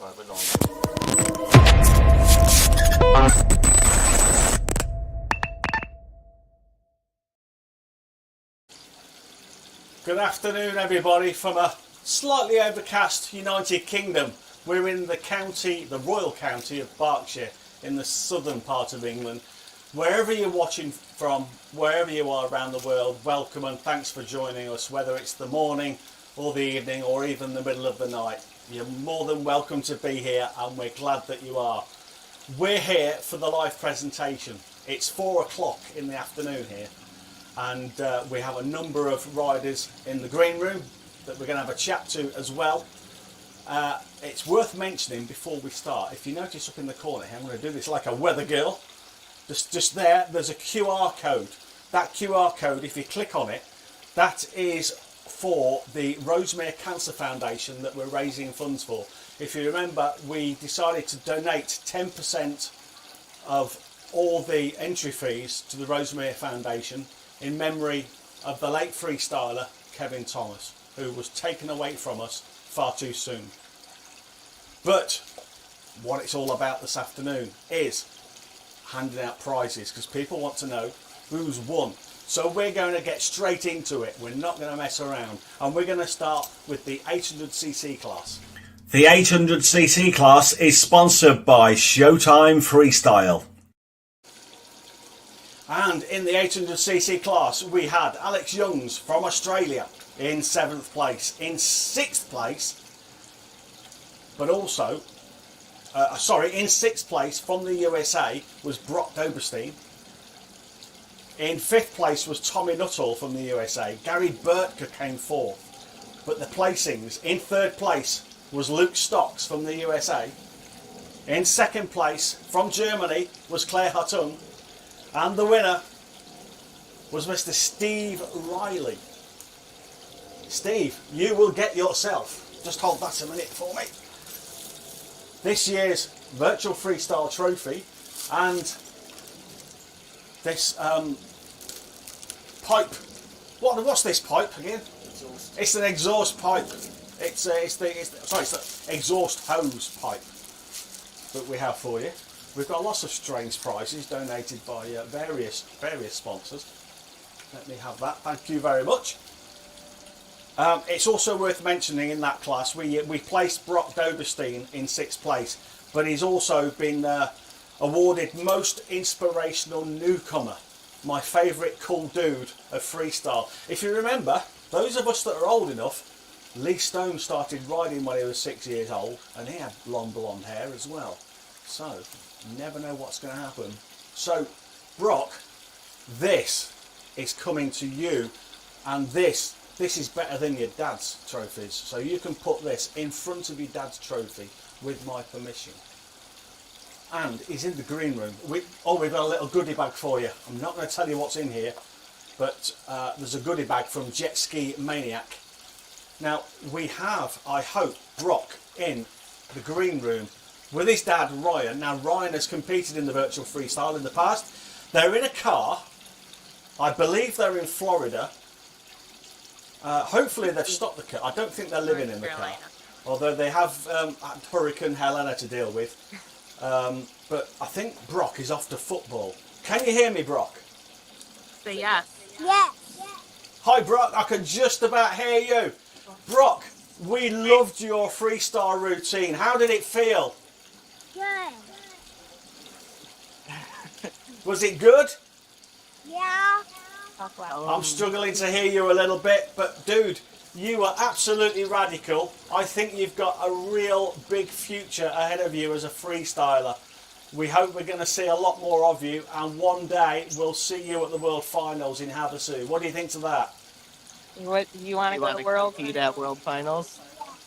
Right, we're on. Good afternoon, everybody, from a slightly overcast United Kingdom. We're in the county, the Royal County of Berkshire, in the southern part of England. Wherever you're watching from, wherever you are around the world, welcome and thanks for joining us, whether it's the morning or the evening or even the middle of the night. You're more than welcome to be here, and we're glad that you are. We're here for the live presentation. It's 4 o'clock in the afternoon here, and we have a number of riders in the green room that we're going to have a chat to as well. It's worth mentioning before we start, if you notice up in the corner here, I'm going to do this like a weather girl. Just there's a QR code. That QR code, if you click on it, that is for the Rosemere Cancer Foundation that we're raising funds for. If you remember, we decided to donate 10% of all the entry fees to the Rosemere Foundation in memory of the late freestyler Kevin Thomas, who was taken away from us far too soon. But what it's all about this afternoon is handing out prizes, because people want to know who's won. So we're going to get straight into it. We're not going to mess around, and we're going to start with the 800cc class. The 800cc class is sponsored by Showtime Freestyle. And in the 800cc class we had Alex Youngs from Australia in 7th place. In 6th place, but also in 6th place from the USA was Brock Doberstein. In 5th place was Tommy Nuttall from the USA. Gary Burtka came 4th. But the placings, in 3rd place was Luke Stocks from the USA. In 2nd place from Germany was Claire Hartung. And the winner was Mr. Steve Riley. Steve, you will get yourself, just hold that a minute for me, this year's Virtual Freestyle Trophy and this pipe. What's this pipe again? Exhaust. It's an exhaust pipe. It's the exhaust hose pipe that we have for you. We've got lots of strange prizes donated by various sponsors. Let me have that. Thank you very much. It's also worth mentioning in that class we placed Brock Doberstein in 6th place, but he's also been awarded Most Inspirational Newcomer, my favourite cool dude of freestyle. If you remember, those of us that are old enough, Lee Stone started riding when he was 6 years old, and he had long blonde hair as well. So, you never know what's going to happen. So, Brock, this is coming to you, and this is better than your dad's trophies. So you can put this in front of your dad's trophy with my permission. And he's in the green room. We've got a little goodie bag for you. I'm not going to tell you what's in here, but there's a goodie bag from Jet Ski Maniac. Now, we have, I hope, Brock in the green room with his dad, Ryan. Now, Ryan has competed in the virtual freestyle in the past. They're in a car. I believe they're in Florida. Hopefully they've stopped the car. I don't think they're living in the car, although they have Hurricane Helena to deal with. But I think Brock is off to football. Can you hear me, Brock? Say yes. Yes. Hi, Brock. I can just about hear you. Brock, we loved your freestyle routine. How did it feel? Good. Was it good? Yeah. I'm struggling to hear you a little bit, but dude, you are absolutely radical. I think you've got a real big future ahead of you as a freestyler. We hope we're going to see a lot more of you, and one day we'll see you at the World Finals in Havasu. What do you think to that? What you want to go to World? Compete at World Finals?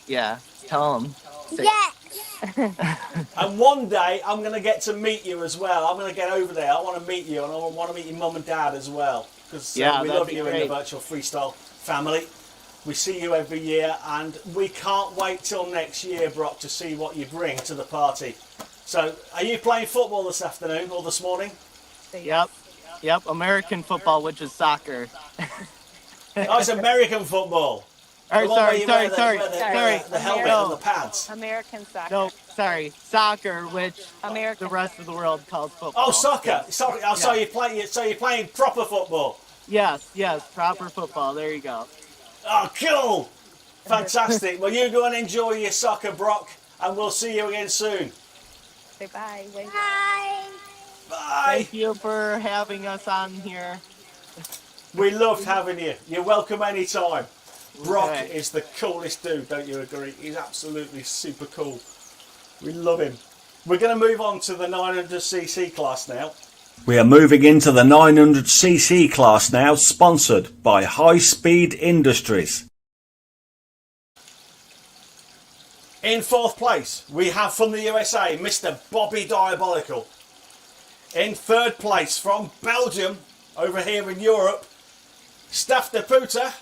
Yeah, tell them. Yes. And one day I'm going to get to meet you as well. I'm going to get over there. I want to meet you, and I want to meet your mum and dad as well, because we love you in the virtual freestyle family. We see you every year, and we can't wait till next year, Brock, to see what you bring to the party. So, are you playing football this afternoon or this morning? Yep, American football, which is soccer. Oh, it's American football. The one where you wear the helmet No. and the pads. American soccer. No, sorry, soccer, which American. the rest of the world calls football. Oh, soccer. Sorry. Oh, so you're playing proper football. Yes, proper football. There you go. Oh, cool. Fantastic. Well, you go and enjoy your soccer, Brock, and we'll see you again soon. Say bye. Wait. Bye. Bye. Thank you for having us on here. We loved having you. You're welcome anytime. Brock Okay. is the coolest dude, don't you agree? He's absolutely super cool. We love him. We're going to move on to the 900cc class now. We are moving into the 900cc class now, sponsored by High Speed Industries. In fourth place, we have from the USA, Mr. Bobby Diabolical. In third place, from Belgium, over here in Europe, Staff de Puta.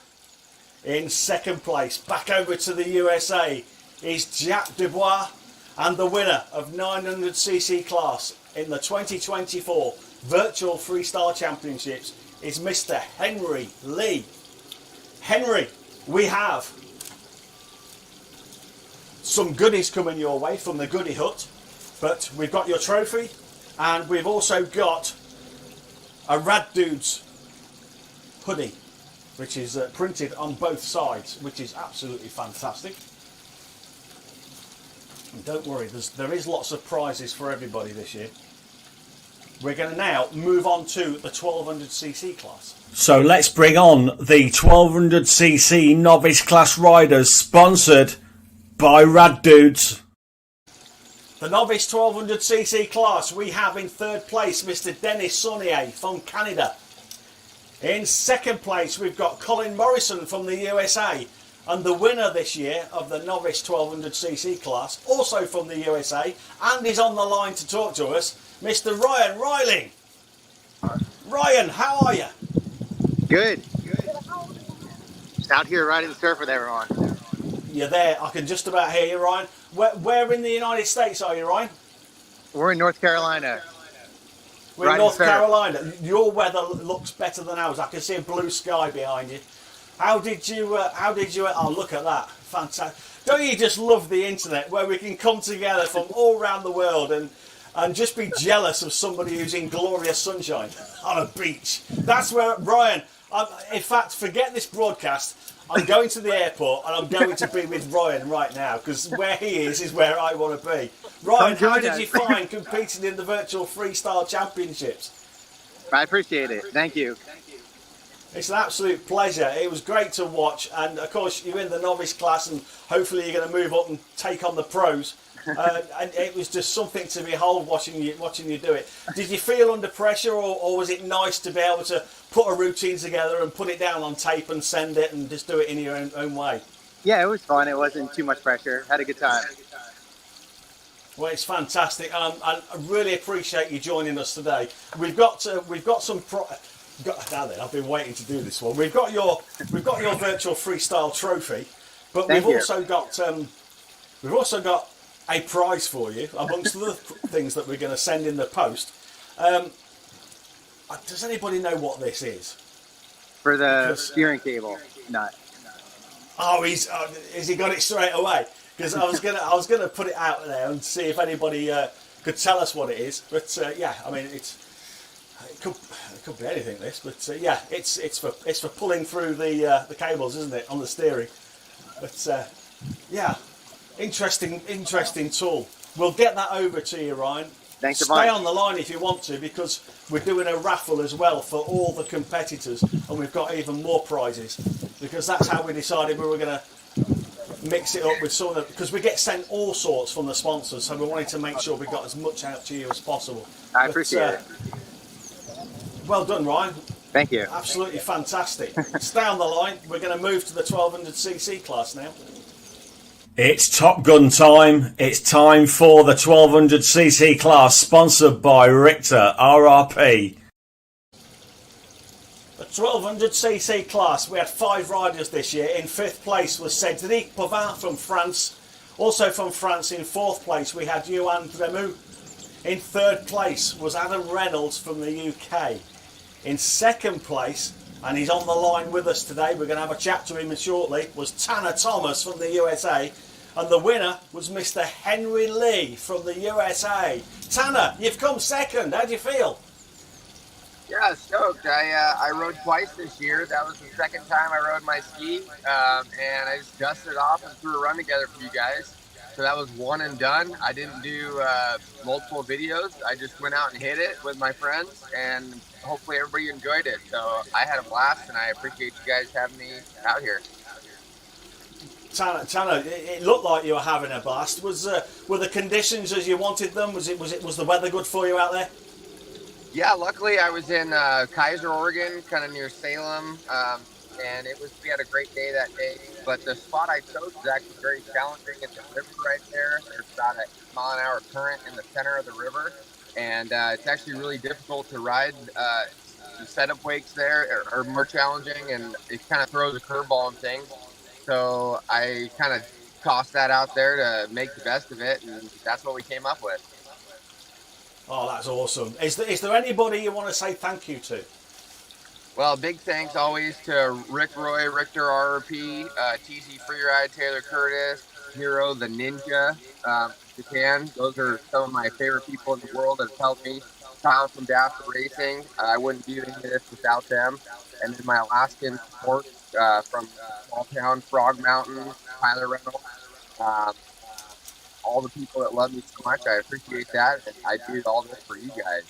In second place, back over to the USA, is Jack Dubois. And the winner of 900cc class in the 2024 Virtual Freestyle Championships is Mr. Henry Lee. Henry, we have some goodies coming your way from the Goodie Hut, but we've got your trophy and we've also got a Rad Dudes hoodie, which is printed on both sides, which is absolutely fantastic. And don't worry, there is lots of prizes for everybody this year. We're going to now move on to the 1200cc class. So let's bring on the 1200cc novice class riders, sponsored by Rad Dudes. The novice 1200cc class, we have in third place Mr. Dennis Saunier from Canada. In second place, we've got Colin Morrison from the USA. And the winner this year of the novice 1200cc class, also from the USA, and is on the line to talk to us, Mr. Ryan Riley. Ryan, how are you? Good. Just out here riding the surf with everyone. You're there. I can just about hear you, Ryan. Where in the United States are you, Ryan? We're in North Carolina. We're in Riding North surf. Carolina. Your weather looks better than ours. I can see a blue sky behind you. How did you, oh, look at that. Fantastic. Don't you just love the internet where we can come together from all around the world and just be jealous of somebody who's in glorious sunshine on a beach? That's where, Ryan, in fact, forget this broadcast. I'm going to the airport and I'm going to be with Ryan right now because where he is where I want to be. Ryan, how did you find competing in the Virtual Freestyle Championships? I appreciate it. Thank you. It's an absolute pleasure. It was great to watch, and of course you're in the novice class, and hopefully you're going to move up and take on the pros. And it was just something to behold watching you do it. Did you feel under pressure, or was it nice to be able to put a routine together and put it down on tape and send it and just do it in your own way? Yeah, it was fun. It wasn't too much pressure. Had a good time. Well, it's fantastic. I really appreciate you joining us today. We've got some. Now then, I've been waiting to do this one. We've got your virtual freestyle trophy, but Thank we've you. also got a prize for you amongst other things that we're going to send in the post. Does anybody know what this is? For the steering cable nut. Oh, has he got it straight away? Because I was gonna put it out there and see if anybody could tell us what it is. But yeah, I mean it could be anything. This, but yeah, it's for pulling through the cables, isn't it, on the steering? But yeah, interesting tool. We'll get that over to you, Ryan. Thanks a Stay bunch. on the line if you want to, because we're doing a raffle as well for all the competitors, and we've got even more prizes. Because that's how we decided we were going to mix it up with some of the, because we get sent all sorts from the sponsors, so we wanted to make sure we got as much out to you as possible. I appreciate it. Well done, Ryan. Thank you. Absolutely fantastic. Stay on the line. We're going to move to the 1200cc class now. It's Top Gun time. It's time for the 1200cc class, sponsored by Richter RRP. The 1200cc class, we had 5 riders this year. In 5th place was Cédric Pauvin from France. Also from France in 4th place we had Johan Dremou. In 3rd place was Adam Reynolds from the UK. In 2nd place and he's on the line with us today. We're going to have a chat to him shortly. Was Tanner Thomas from the USA, and the winner was Mr. Henry Lee from the USA. Tanner, you've come second. How do you feel? Yeah, stoked. I rode twice this year. That was the second time I rode my ski, and I just dusted off and threw a run together for you guys. So that was one and done. I didn't do multiple videos. I just went out and hit it with my friends, and hopefully everybody enjoyed it. So I had a blast, and I appreciate you guys having me out here. Tanner, it looked like you were having a blast. Were the conditions as you wanted them? Was the weather good for you out there? Yeah, luckily I was in Kaiser, Oregon, kind of near Salem, and we had a great day that day. But the spot I chose is actually very challenging. It's a river right there. There's about a 8-mile-an-hour current in the center of the river, and it's actually really difficult to ride. The setup wakes there are more challenging, and it kind of throws a curveball and things. So I kind of tossed that out there to make the best of it, and that's what we came up with. Oh, that's awesome. Is there anybody you want to say thank you to? Well, big thanks always to Rick Roy, Richter RRP, TC Freeride, Taylor Curtis, Hero the Ninja, Japan. Those are some of my favorite people in the world that have helped me. Kyle from Daft Racing. I wouldn't do any of this without them. And then my Alaskan support from small town Frog Mountain, Tyler Reynolds. All the people that love me so much, I appreciate that, and I do all this for you guys.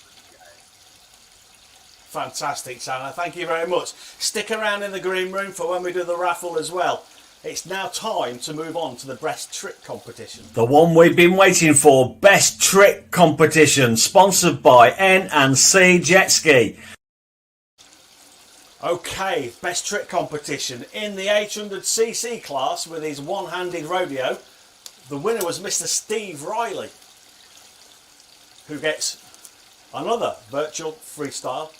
Fantastic, Tanner. Thank you very much. Stick around in the green room for when we do the raffle as well. It's now time to move on to the best trick competition. The one we've been waiting for, best trick competition, sponsored by N&C Jet Ski. Okay, best trick competition. In the 800cc class with his one-handed rodeo, the winner was Mr. Steve Riley, who gets another virtual freestyle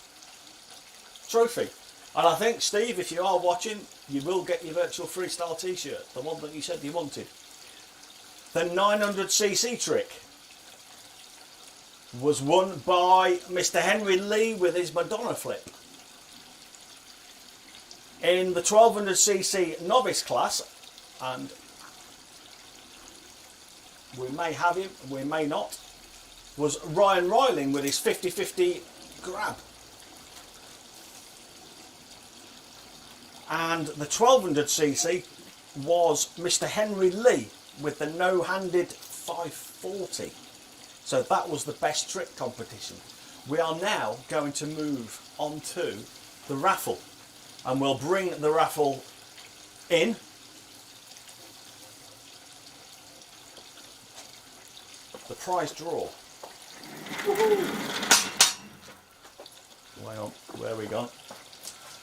trophy. And I think, Steve, if you are watching, you will get your virtual freestyle t-shirt, the one that you said you wanted. The 900cc trick was won by Mr. Henry Lee with his Madonna flip. In the 1200cc novice class, and we may have him, we may not, was Ryan Ryling with his 50-50 grab. And the 1200cc was Mr. Henry Lee with the no-handed 540. So that was the best trick competition. We are now going to move on to the raffle, and we'll bring the raffle in. The prize draw. Hang on, where are we gone?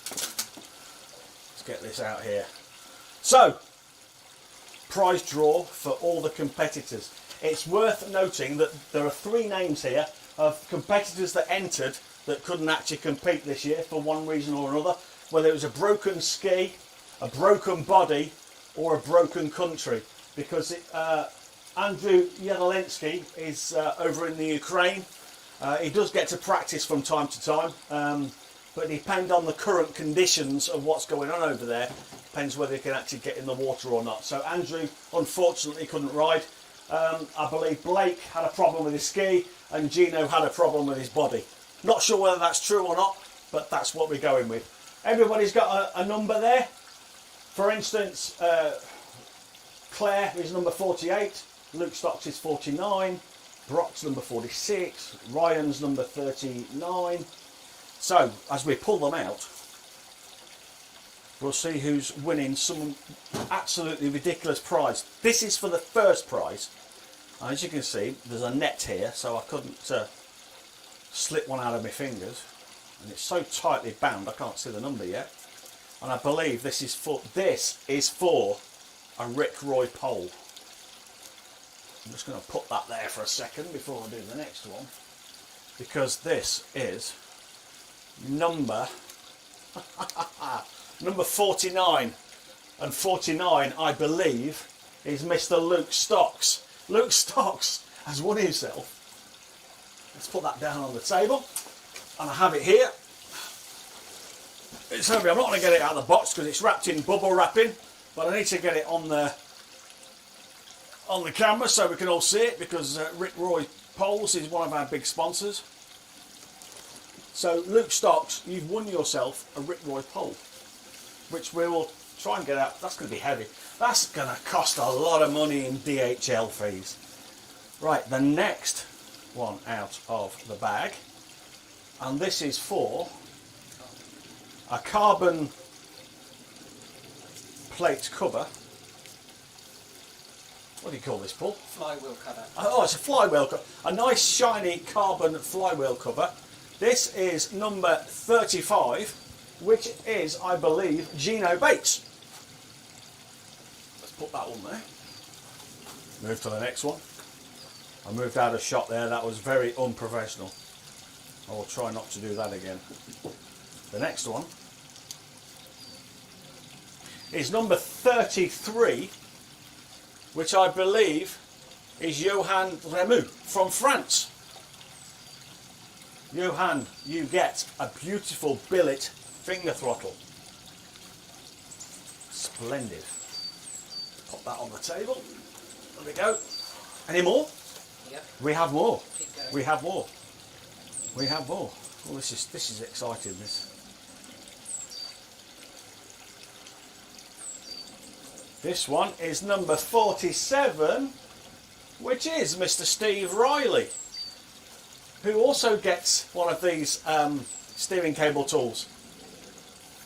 Let's get this out here. So, prize draw for all the competitors. It's worth noting that there are 3 names here of competitors that entered that couldn't actually compete this year for one reason or another, whether it was a broken ski, a broken body, or a broken country, because Andrew Yadolensky is over in the Ukraine. He does get to practice from time to time, but depending on the current conditions of what's going on over there, depends whether he can actually get in the water or not. So Andrew, unfortunately, couldn't ride. I believe Blake had a problem with his ski, and Gino had a problem with his body. Not sure whether that's true or not, but that's what we're going with. Everybody's got a number there. For instance, Claire is number 48. Luke Stocks is 49, Brock's number 46, Ryan's number 39. So, as we pull them out, we'll see who's winning some absolutely ridiculous prize. This is for the first prize. As you can see, there's a net here, so I couldn't slip one out of my fingers. And it's so tightly bound, I can't see the number yet. And I believe this is for a Rick Roy pole. I'm just going to put that there for a second before I do the next one, because this is number 49, and 49 I believe is Mr. Luke Stocks. Luke Stocks has won himself. Let's put that down on the table, and I have it here. It's heavy. I'm not going to get it out of the box because it's wrapped in bubble wrapping, but I need to get it on the camera so we can all see it, because Rick Roy Poles is one of our big sponsors. So Luke Stocks, you've won yourself a Rick Roy pole, which we will try and get out. That's going to be heavy. That's going to cost a lot of money in DHL fees. Right, the next one out of the bag, and this is for a carbon plate cover. What do you call this, Paul? Flywheel cover. Oh, it's a flywheel cover. A nice shiny carbon flywheel cover. This is number 35, which is, I believe, Gino Bates. Let's put that one there. Move to the next one. I moved out of shot there. That was very unprofessional. I will try not to do that again. The next one is number 33, which I believe is Johan Remu from France. Johan, you get a beautiful billet finger throttle. Splendid. Pop that on the table. There we go. Any more? Yep. We have more. Keep going. We have more. We have more. Oh, this is exciting. This one is number 47, which is Mr. Steve Riley, who also gets one of these steering cable tools.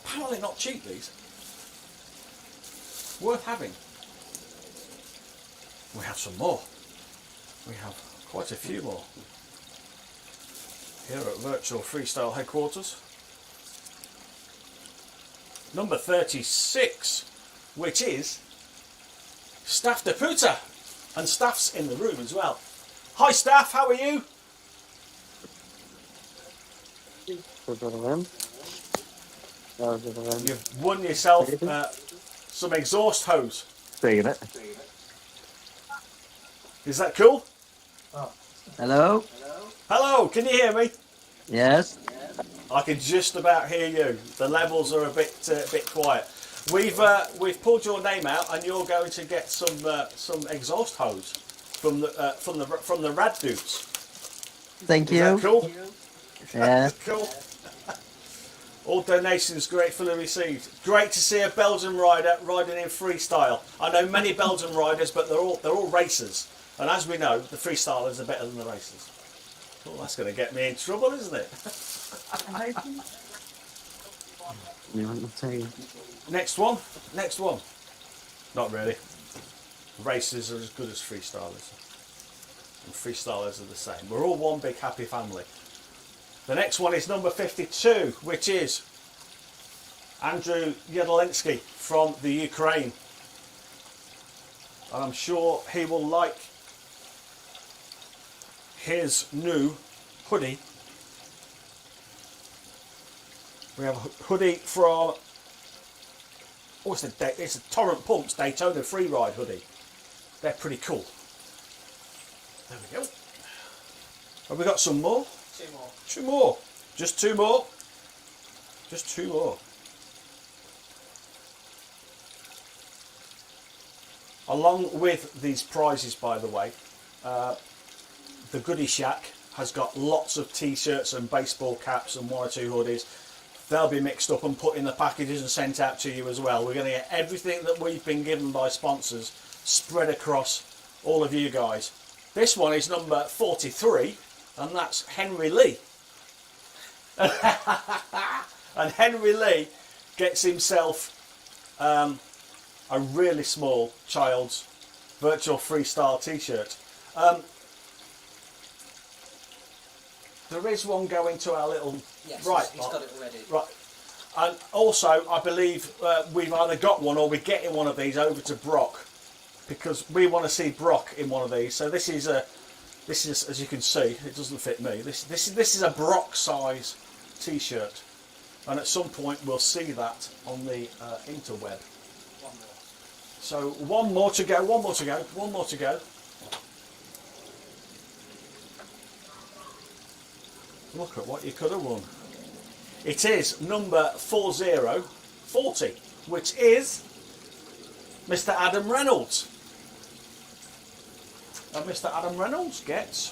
Apparently not cheap, these. Worth having. We have some more. We have quite a few more here at Virtual Freestyle headquarters. Number 36, which is Staff de Puta, and Staff's in the room as well. Hi Staff, how are you? You've won yourself some exhaust hose. Taking it. Is that cool? Hello? Hello, can you hear me? Yes? I can just about hear you. The levels are a bit quiet. We've pulled your name out, and you're going to get some exhaust hose from the Rad Dudes. Thank Is you. that cool? Yeah. Cool. All donations gratefully received. Great to see a Belgian rider riding in freestyle. I know many Belgian riders, but they're all racers. And as we know, the freestylers are better than the racers. Oh, that's going to get me in trouble, isn't it? Next one. Not really. Racers are as good as freestylers. And freestylers are the same. We're all one big happy family. The next one is number 52, which is Andrew Yedolinsky from the Ukraine. And I'm sure he will like his new hoodie. We have a hoodie from, it's a Torrent Pumps Daytona Freeride hoodie. They're pretty cool. There we go. Have we got some more? Two more. Two more. Just two more. Just two more. Along with these prizes, by the way, the Goodie Shack has got lots of t-shirts and baseball caps and one or two hoodies. They'll be mixed up and put in the packages and sent out to you as well. We're going to get everything that we've been given by sponsors spread across all of you guys. This one is number 43, and that's Henry Lee. And Henry Lee gets himself a really small child's Virtual Freestyle t-shirt. There is one going to our little... Yes, right, he's got it already. Right. And also, I believe we've either got one or we're getting one of these over to Brock, because we want to see Brock in one of these. So this is, as you can see, it doesn't fit me. This is a Brock size t-shirt, and at some point we'll see that on the interweb. One more. So one more to go. One more to go. One more to go. Look at what you could have won. It is number 4040, which is Mr. Adam Reynolds. And Mr. Adam Reynolds gets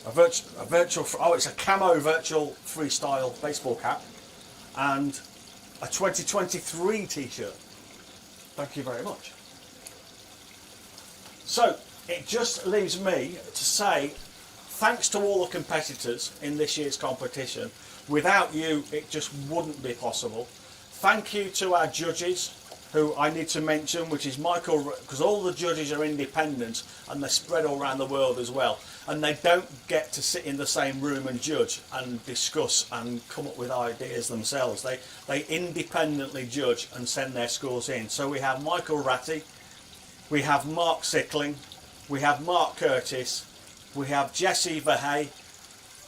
a virtual, oh, it's a camo virtual freestyle baseball cap and a 2023 t-shirt. Thank you very much. So it just leaves me to say thanks to all the competitors in this year's competition. Without you, it just wouldn't be possible. Thank you to our judges, who I need to mention, which is Michael, because all the judges are independent and they're spread all around the world as well. And they don't get to sit in the same room and judge and discuss and come up with ideas themselves. They independently judge and send their scores in. So we have Michael Ratty, we have Mark Sickling, we have Mark Curtis, we have Jesse Verhey,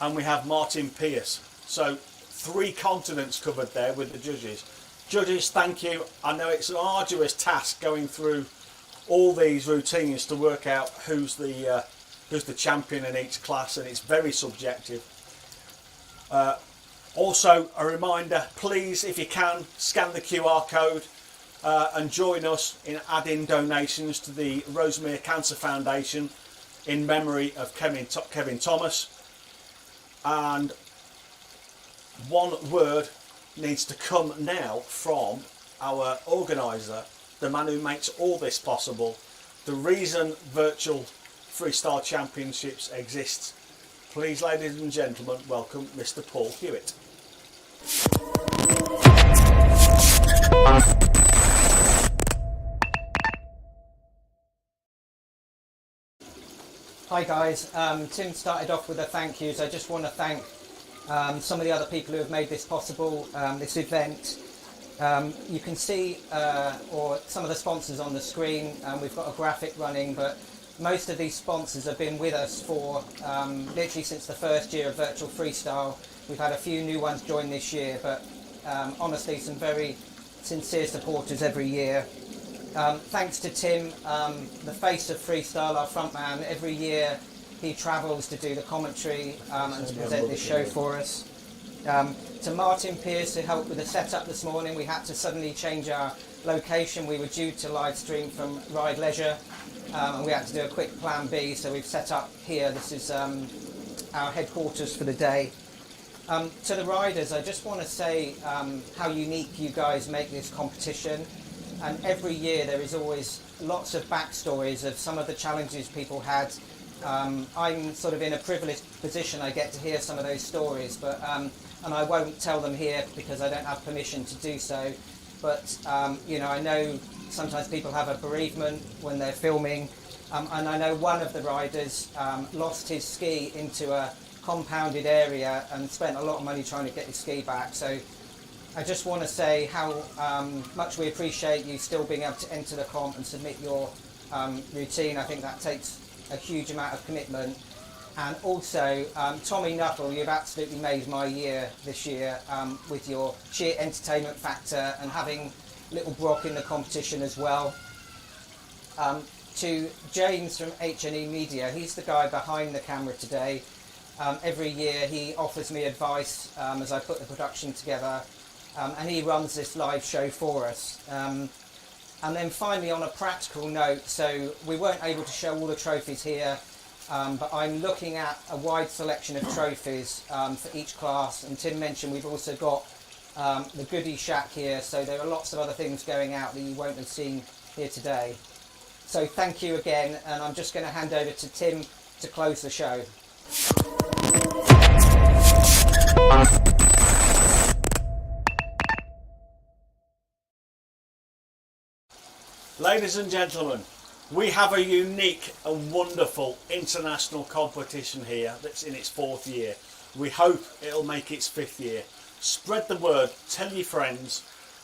and we have Martin Pierce. So 3 continents covered there with the judges. Judges, thank you. I know it's an arduous task going through all these routines to work out who's the champion in each class, and it's very subjective. Also, a reminder, please, if you can, scan the QR code and join us in adding donations to the Rosemere Cancer Foundation in memory of Kevin Thomas. And one word needs to come now from our organiser, the man who makes all this possible, the reason virtual freestyle championships exist. Please, ladies and gentlemen, welcome Mr. Paul Hewitt. Hi guys, Tim started off with a thank yous. I just want to thank some of the other people who have made this possible, this event. You can see or some of the sponsors on the screen. We've got a graphic running, but most of these sponsors have been with us for literally since the first year of Virtual Freestyle. We've had a few new ones join this year, but honestly some very sincere supporters every year. Thanks to Tim, the face of Freestyle, our front man. Every year he travels to do the commentary and to present this show for us. To Martin Pierce, who helped with the setup this morning. We had to suddenly change our location. We were due to live stream from Ride Leisure, and we had to do a quick plan B, so we've set up here. This is our headquarters for the day. To the riders, I just want to say how unique you guys make this competition. And every year there is always lots of backstories of some of the challenges people had. I'm sort of in a privileged position. I get to hear some of those stories, but and I won't tell them here because I don't have permission to do so. But you know, I know sometimes people have a bereavement when they're filming, and I know one of the riders lost his ski into a compounded area and spent a lot of money trying to get his ski back. So I just want to say how much we appreciate you still being able to enter the comp and submit your routine. I think that takes a huge amount of commitment. And also, Tommy Nuttall, you've absolutely made my year this year with your sheer entertainment factor and having little Brock in the competition as well. To James from H&E Media, he's the guy behind the camera today. Every year he offers me advice as I put the production together. And he runs this live show for us. And then finally, on a practical note, so we weren't able to show all the trophies here, but I'm looking at a wide selection of trophies for each class. And Tim mentioned we've also got the goodie shack here, so there are lots of other things going out that you won't have seen here today. So thank you again, and I'm just going to hand over to Tim to close the show. Ladies and gentlemen, we have a unique and wonderful international competition here that's in its 4th year. We hope it'll make its 5th year. Spread the word, tell your friends,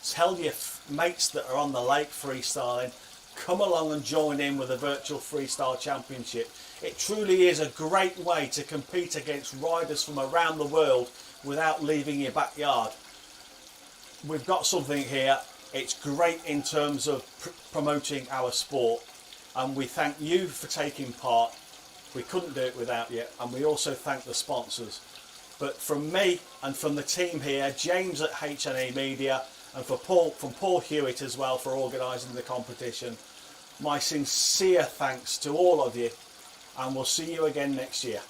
tell your mates that are on the lake freestyling, come along and join in with the Virtual Freestyle Championship. It truly is a great way to compete against riders from around the world without leaving your backyard. We've got something here. It's great in terms of promoting our sport, and we thank you for taking part. We couldn't do it without you, and we also thank the sponsors. But from me and from the team here, James at HNE Media, and from Paul Hewitt as well for organising the competition, my sincere thanks to all of you, and we'll see you again next year.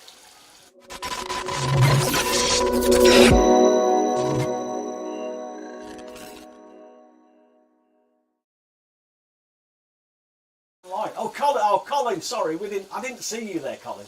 Right. Oh, Colin, sorry, I didn't see you there, Colin.